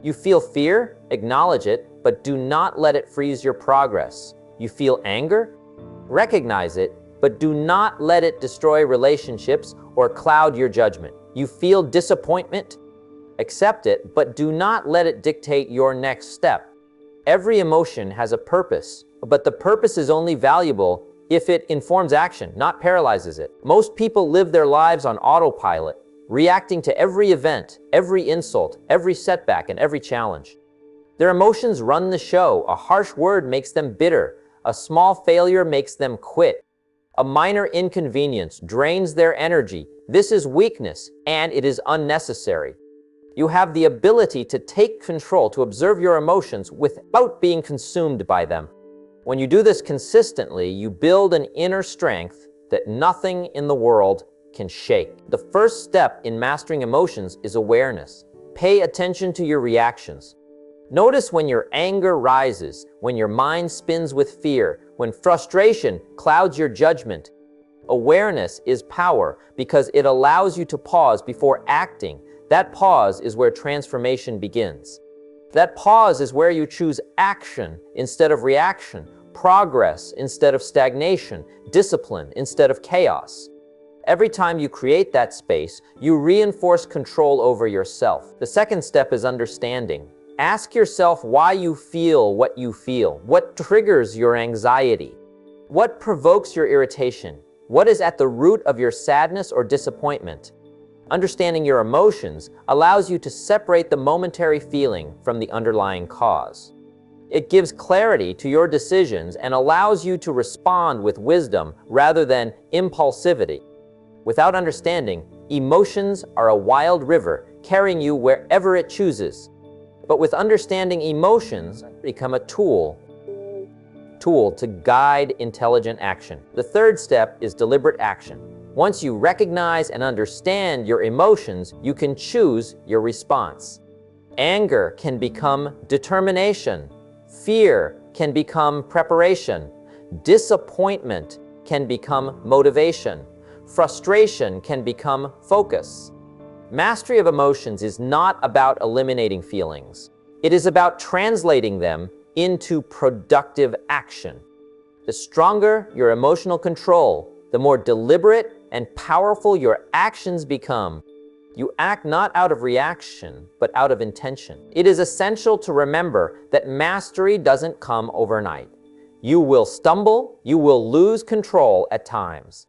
You feel fear? Acknowledge it, but do not let it freeze your progress. You feel anger? Recognize it, but do not let it destroy relationships or cloud your judgment. You feel disappointment? Accept it, but do not let it dictate your next step. Every emotion has a purpose, but the purpose is only valuable if it informs action, not paralyzes it. Most people live their lives on autopilot, reacting to every event, every insult, every setback, and every challenge. Their emotions run the show. A harsh word makes them bitter. A small failure makes them quit. A minor inconvenience drains their energy. This is weakness, and it is unnecessary. You have the ability to take control, to observe your emotions without being consumed by them. When you do this consistently, you build an inner strength that nothing in the world can shake. The first step in mastering emotions is awareness. Pay attention to your reactions. Notice when your anger rises, when your mind spins with fear, when frustration clouds your judgment. Awareness is power because it allows you to pause before acting. That pause is where transformation begins. That pause is where you choose action instead of reaction, progress instead of stagnation, discipline instead of chaos. Every time you create that space, you reinforce control over yourself. The second step is understanding. Ask yourself why you feel what you feel. What triggers your anxiety? What provokes your irritation? What is at the root of your sadness or disappointment? Understanding your emotions allows you to separate the momentary feeling from the underlying cause. It gives clarity to your decisions and allows you to respond with wisdom rather than impulsivity. Without understanding, emotions are a wild river carrying you wherever it chooses. But with understanding, emotions become a tool to guide intelligent action. The third step is deliberate action. Once you recognize and understand your emotions, you can choose your response. Anger can become determination. Fear can become preparation. Disappointment can become motivation. Frustration can become focus. Mastery of emotions is not about eliminating feelings. It is about translating them into productive action. The stronger your emotional control, the more deliberate and powerful your actions become. You act not out of reaction, but out of intention. It is essential to remember that mastery doesn't come overnight. You will stumble, you will lose control at times.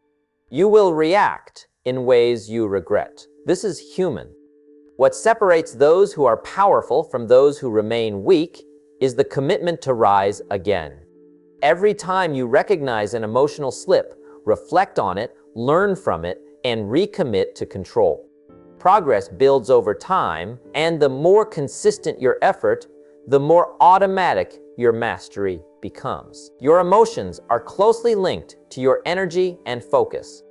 You will react in ways you regret. This is human. What separates those who are powerful from those who remain weak is the commitment to rise again. Every time you recognize an emotional slip, reflect on it, learn from it, and recommit to control. Progress builds over time, and the more consistent your effort, the more automatic your mastery becomes. Your emotions are closely linked to your energy and focus.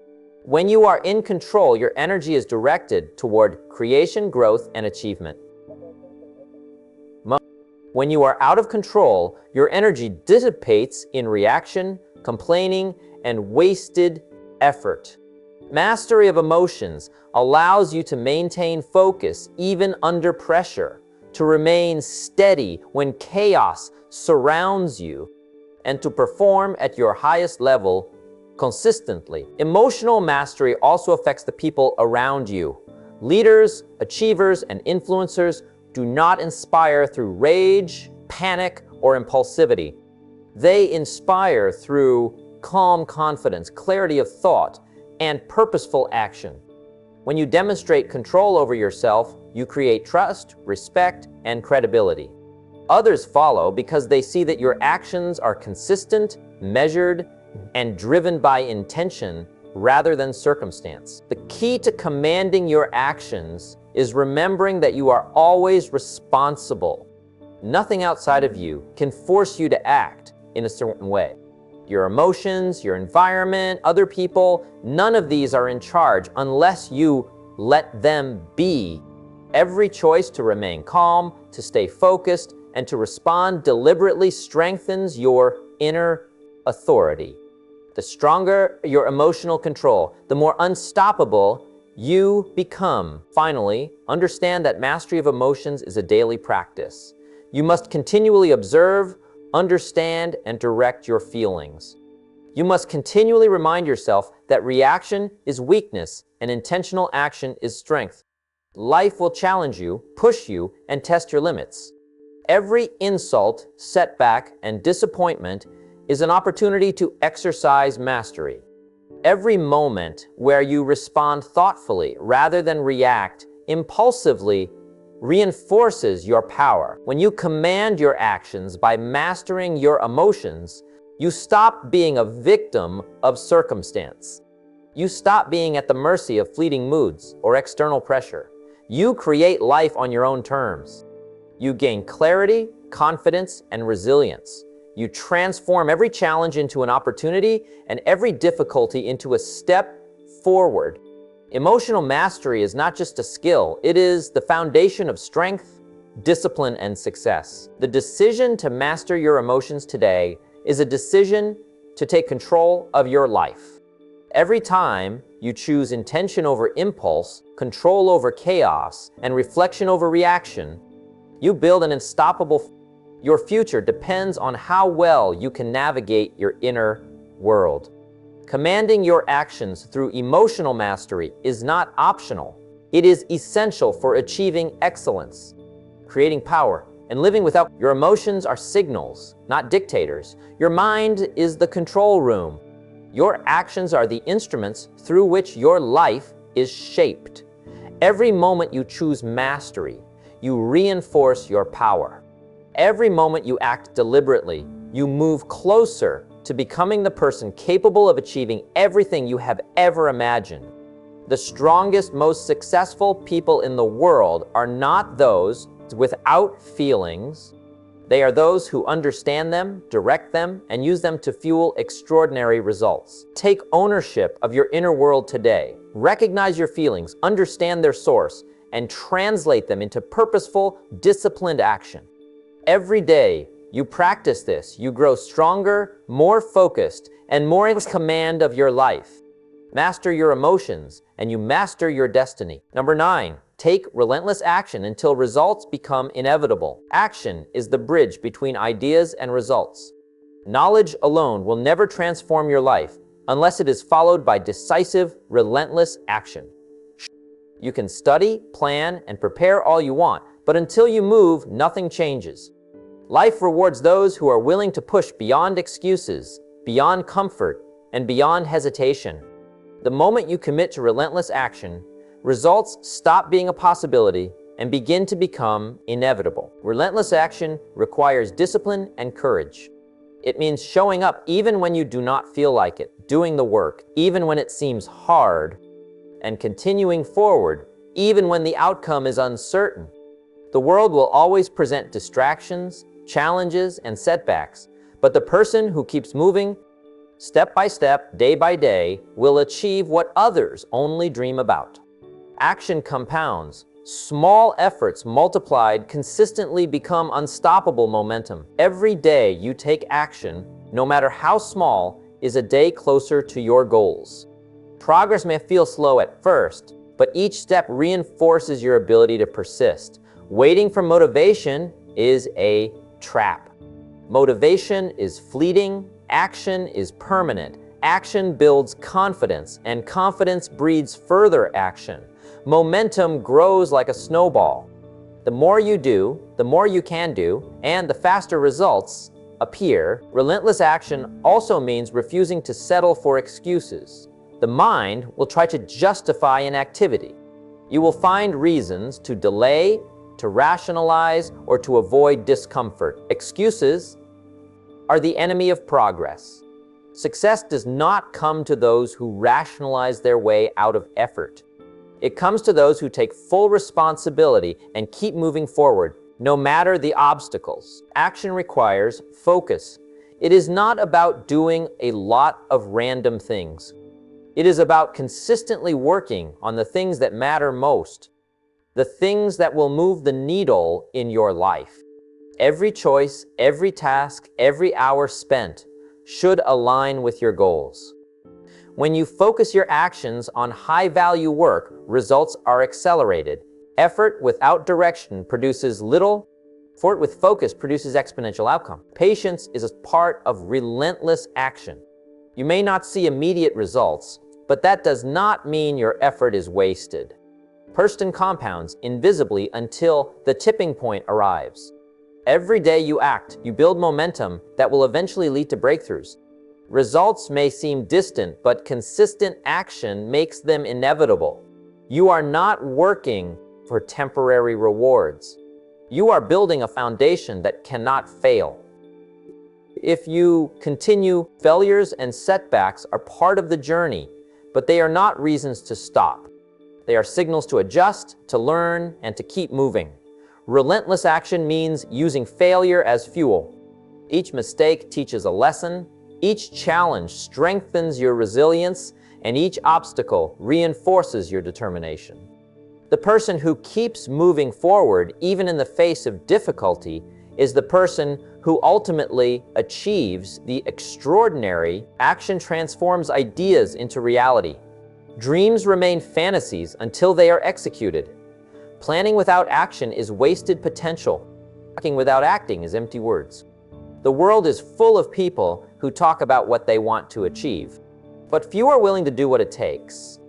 When you are in control, your energy is directed toward creation, growth, and achievement. When you are out of control, your energy dissipates in reaction, complaining, and wasted effort. Mastery of emotions allows you to maintain focus even under pressure, to remain steady when chaos surrounds you, and to perform at your highest level consistently. Emotional mastery also affects the people around you. Leaders, achievers, and influencers do not inspire through rage, panic, or impulsivity. They inspire through calm confidence, clarity of thought, and purposeful action. When you demonstrate control over yourself, you create trust, respect, and credibility. Others follow because they see that your actions are consistent, measured, and driven by intention rather than circumstance. The key to commanding your actions is remembering that you are always responsible. Nothing outside of you can force you to act in a certain way. Your emotions, your environment, other people, none of these are in charge unless you let them be. Every choice to remain calm, to stay focused, and to respond deliberately strengthens your inner authority. The stronger your emotional control, the more unstoppable you become. Finally, understand that mastery of emotions is a daily practice. You must continually observe, understand, and direct your feelings. You must continually remind yourself that reaction is weakness and intentional action is strength. Life will challenge you, push you, and test your limits. Every insult, setback, and disappointment is an opportunity to exercise mastery. Every moment where you respond thoughtfully rather than react impulsively reinforces your power. When you command your actions by mastering your emotions, you stop being a victim of circumstance. You stop being at the mercy of fleeting moods or external pressure. You create life on your own terms. You gain clarity, confidence, and resilience. You transform every challenge into an opportunity and every difficulty into a step forward. Emotional mastery is not just a skill, it is the foundation of strength, discipline, and success. The decision to master your emotions today is a decision to take control of your life. Every time you choose intention over impulse, control over chaos, and reflection over reaction, you build an unstoppable. Your future depends on how well you can navigate your inner world. Commanding your actions through emotional mastery is not optional. It is essential for achieving excellence, creating power, and living without. Your emotions are signals, not dictators. Your mind is the control room. Your actions are the instruments through which your life is shaped. Every moment you choose mastery, you reinforce your power. Every moment you act deliberately, you move closer to becoming the person capable of achieving everything you have ever imagined. The strongest, most successful people in the world are not those without feelings. They are those who understand them, direct them, and use them to fuel extraordinary results. Take ownership of your inner world today. Recognize your feelings, understand their source, and translate them into purposeful, disciplined action. Every day you practice this, you grow stronger, more focused, and more in command of your life. Master your emotions, and you master your destiny. Number 9, take relentless action until results become inevitable. Action is the bridge between ideas and results. Knowledge alone will never transform your life unless it is followed by decisive, relentless action. You can study, plan, and prepare all you want, but until you move, nothing changes. Life rewards those who are willing to push beyond excuses, beyond comfort, and beyond hesitation. The moment you commit to relentless action, results stop being a possibility and begin to become inevitable. Relentless action requires discipline and courage. It means showing up even when you do not feel like it, doing the work even when it seems hard, and continuing forward even when the outcome is uncertain. The world will always present distractions, challenges, and setbacks, but the person who keeps moving step by step, day by day, will achieve what others only dream about. Action compounds. Small efforts multiplied consistently become unstoppable momentum. Every day you take action, no matter how small, is a day closer to your goals. Progress may feel slow at first, but each step reinforces your ability to persist. Waiting for motivation is a trap. Motivation is fleeting, action is permanent. Action builds confidence, and confidence breeds further action. Momentum grows like a snowball. The more you do, the more you can do, and the faster results appear. Relentless action also means refusing to settle for excuses. The mind will try to justify an activity. You will find reasons to delay, to rationalize, or to avoid discomfort. Excuses are the enemy of progress. Success does not come to those who rationalize their way out of effort. It comes to those who take full responsibility and keep moving forward, no matter the obstacles. Action requires focus. It is not about doing a lot of random things. It is about consistently working on the things that matter most, the things that will move the needle in your life. Every choice, every task, every hour spent should align with your goals. When you focus your actions on high-value work, results are accelerated. Effort without direction produces little. Effort with focus produces exponential outcome. Patience is a part of relentless action. You may not see immediate results, but that does not mean your effort is wasted. Persistent compounds invisibly until the tipping point arrives. Every day you act, you build momentum that will eventually lead to breakthroughs. Results may seem distant, but consistent action makes them inevitable. You are not working for temporary rewards. You are building a foundation that cannot fail. If you continue, failures and setbacks are part of the journey, but they are not reasons to stop. They are signals to adjust, to learn, and to keep moving. Relentless action means using failure as fuel. Each mistake teaches a lesson, each challenge strengthens your resilience, and each obstacle reinforces your determination. The person who keeps moving forward, even in the face of difficulty, is the person who ultimately achieves the extraordinary. Action transforms ideas into reality. Dreams remain fantasies until they are executed. Planning without action is wasted potential. Talking without acting is empty words. The world is full of people who talk about what they want to achieve, but few are willing to do what it takes.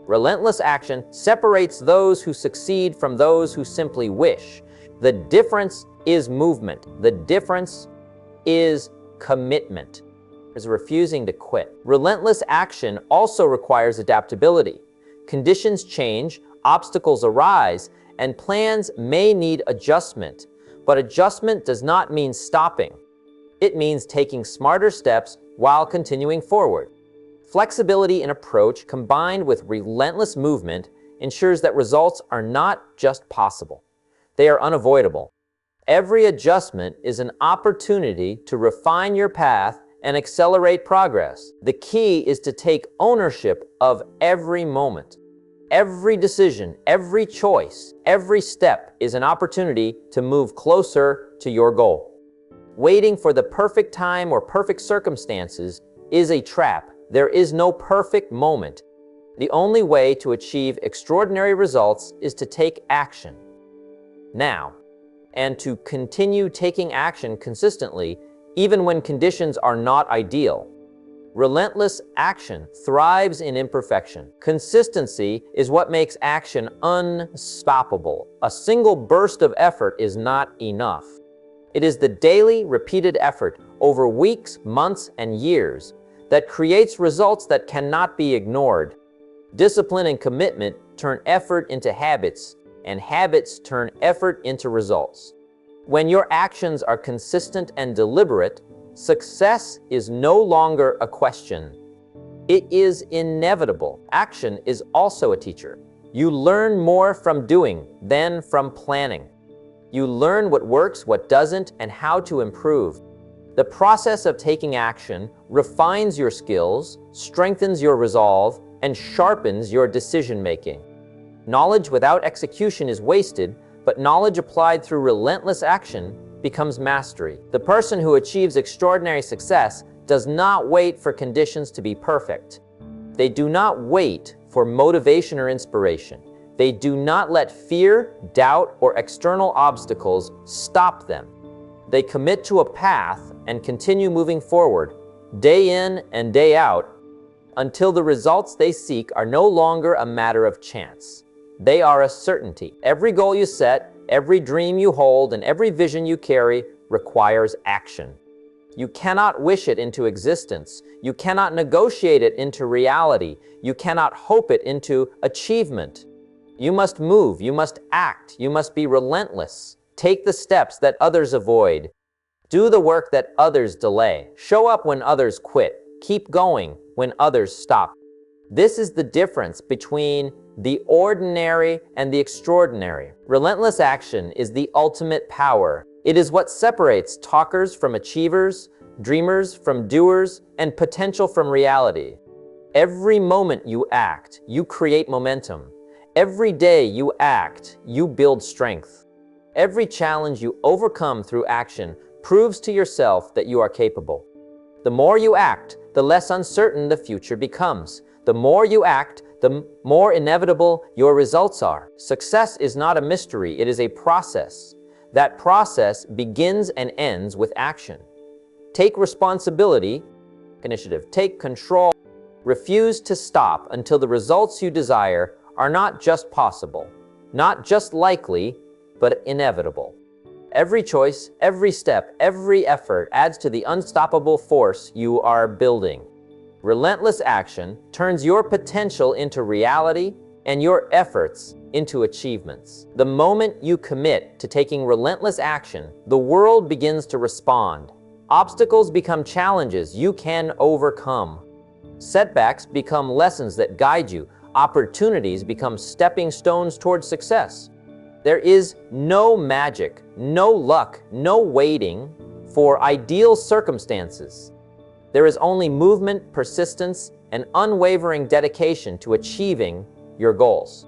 Relentless action separates those who succeed from those who simply wish. The difference is movement. The difference is commitment. Is refusing to quit. Relentless action also requires adaptability. Conditions change, obstacles arise, and plans may need adjustment. But adjustment does not mean stopping. It means taking smarter steps while continuing forward. Flexibility in approach combined with relentless movement ensures that results are not just possible. They are unavoidable. Every adjustment is an opportunity to refine your path and accelerate progress. The key is to take ownership of every moment. Every decision, every choice, every step is an opportunity to move closer to your goal. Waiting for the perfect time or perfect circumstances is a trap. There is no perfect moment. The only way to achieve extraordinary results is to take action now, and to continue taking action consistently even when conditions are not ideal. Relentless action thrives in imperfection. Consistency is what makes action unstoppable. A single burst of effort is not enough. It is the daily, repeated effort over weeks, months, and years that creates results that cannot be ignored. Discipline and commitment turn effort into habits, and habits turn effort into results. When your actions are consistent and deliberate, success is no longer a question. It is inevitable. Action is also a teacher. You learn more from doing than from planning. You learn what works, what doesn't, and how to improve. The process of taking action refines your skills, strengthens your resolve, and sharpens your decision-making. Knowledge without execution is wasted, but knowledge applied through relentless action becomes mastery. The person who achieves extraordinary success does not wait for conditions to be perfect. They do not wait for motivation or inspiration. They do not let fear, doubt, or external obstacles stop them. They commit to a path and continue moving forward, day in and day out, until the results they seek are no longer a matter of chance. They are a certainty. Every goal you set, every dream you hold, and every vision you carry requires action. You cannot wish it into existence. You cannot negotiate it into reality. You cannot hope it into achievement. You must move, you must act, you must be relentless. Take the steps that others avoid. Do the work that others delay. Show up when others quit. Keep going when others stop. This is the difference between the ordinary and the extraordinary. Relentless action is the ultimate power. It is what separates talkers from achievers, dreamers from doers, and potential from reality. Every moment you act, you create momentum. Every day you act, you build strength. Every challenge you overcome through action proves to yourself that you are capable. The more you act, the less uncertain the future becomes. The more you act, the more inevitable your results are. Success is not a mystery, it is a process. That process begins and ends with action. Take responsibility, initiative, take control. Refuse to stop until the results you desire are not just possible, not just likely, but inevitable. Every choice, every step, every effort adds to the unstoppable force you are building. Relentless action turns your potential into reality and your efforts into achievements. The moment you commit to taking relentless action, the world begins to respond. Obstacles become challenges you can overcome. Setbacks become lessons that guide you. Opportunities become stepping stones towards success. There is no magic, no luck, no waiting for ideal circumstances. There is only movement, persistence, and unwavering dedication to achieving your goals.